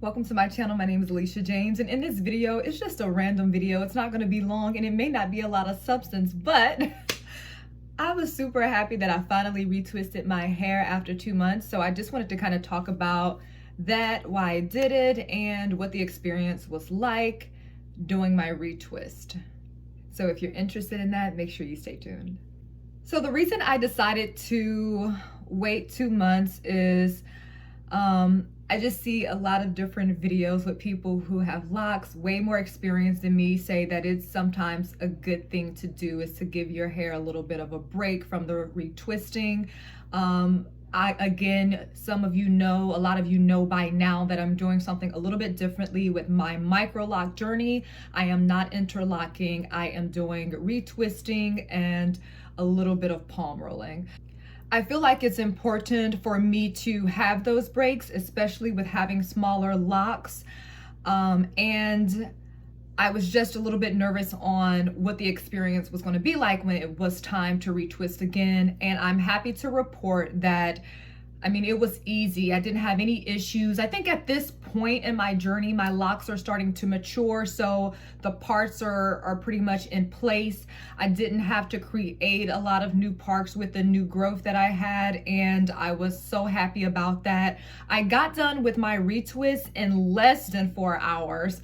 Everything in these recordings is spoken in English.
Welcome to my channel. My name is Alicia James, and in this video, it's just a random video. It's not going to be long and it may not be a lot of substance, but I was super happy that I finally retwisted my hair after 2 months. So I just wanted to kind of talk about that, why I did it, and what the experience was like doing my retwist. So if you're interested in that, make sure you stay tuned. So the reason I decided to wait 2 months is I just see a lot of different videos with people who have locks, way more experience than me, say that it's sometimes a good thing to do is to give your hair a little bit of a break from the retwisting. Again, some of you know, a lot of you know by now that I'm doing something a little bit differently with my microlock journey. I am not interlocking, I am doing retwisting and a little bit of palm rolling. I feel like it's important for me to have those breaks, especially with having smaller locks. And I was just a little bit nervous on what the experience was going to be like when it was time to retwist again. And I'm happy to report that, I mean, it was easy. I didn't have any issues. I think at this point in my journey, my locks are starting to mature, so the parts are pretty much in place. I didn't have to create a lot of new parts with the new growth that I had, and I was so happy about that. I got done with my retwist in less than 4 hours.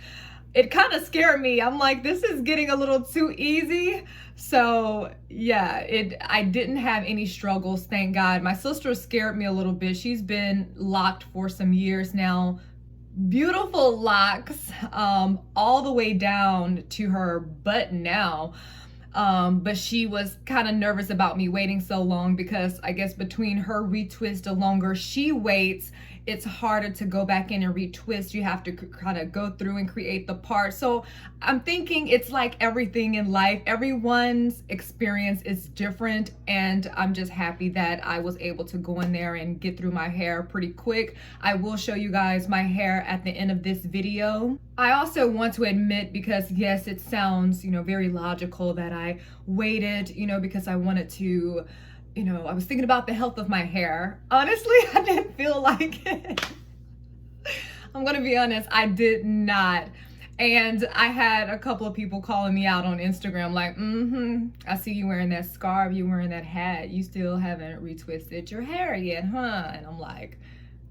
It kind of scared me. I'm like, this is getting a little too easy. So yeah, I didn't have any struggles, thank God. My sister scared me a little bit. She's been locked for some years now. Beautiful locks, all the way down to her butt now. But she was kind of nervous about me waiting so long because I guess between her retwist, the longer she waits, it's harder to go back in and retwist. You have to kind of go through and create the part. So I'm thinking it's like everything in life. Everyone's experience is different, and I'm just happy that I was able to go in there and get through my hair pretty quick. I will show you guys my hair at the end of this video. I also want to admit, because yes, it sounds, very logical that I waited, because I wanted to, I was thinking about the health of my hair. Honestly, I didn't feel like it. I'm gonna be honest, I did not. And I had a couple of people calling me out on Instagram like, I see you wearing that scarf, you wearing that hat, you still haven't retwisted your hair yet, huh? And I'm like,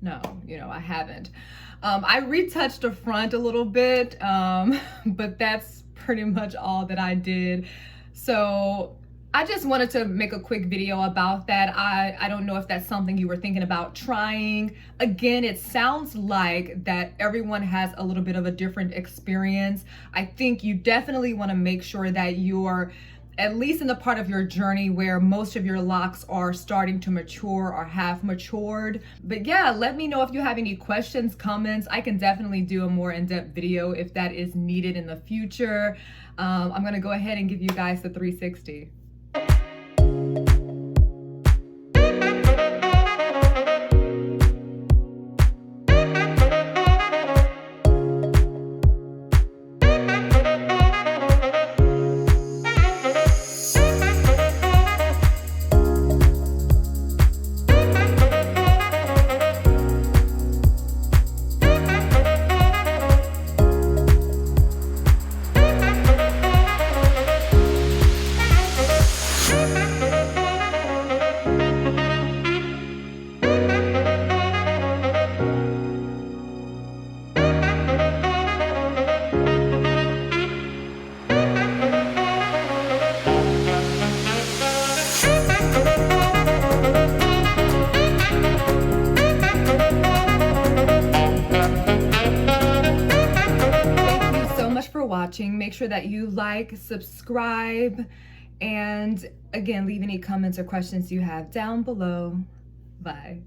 no, I haven't. I retouched the front a little bit, but that's pretty much all that I did. So I just wanted to make a quick video about that. I don't know if that's something you were thinking about trying. Again, it sounds like that everyone has a little bit of a different experience. I think you definitely want to make sure that you're at least in the part of your journey where most of your locks are starting to mature or have matured. But yeah, let me know if you have any questions, comments. I can definitely do a more in-depth video if that is needed in the future. I'm gonna go ahead and give you guys the 360. Watching. Make sure that you like, subscribe, and again, leave any comments or questions you have down below. Bye.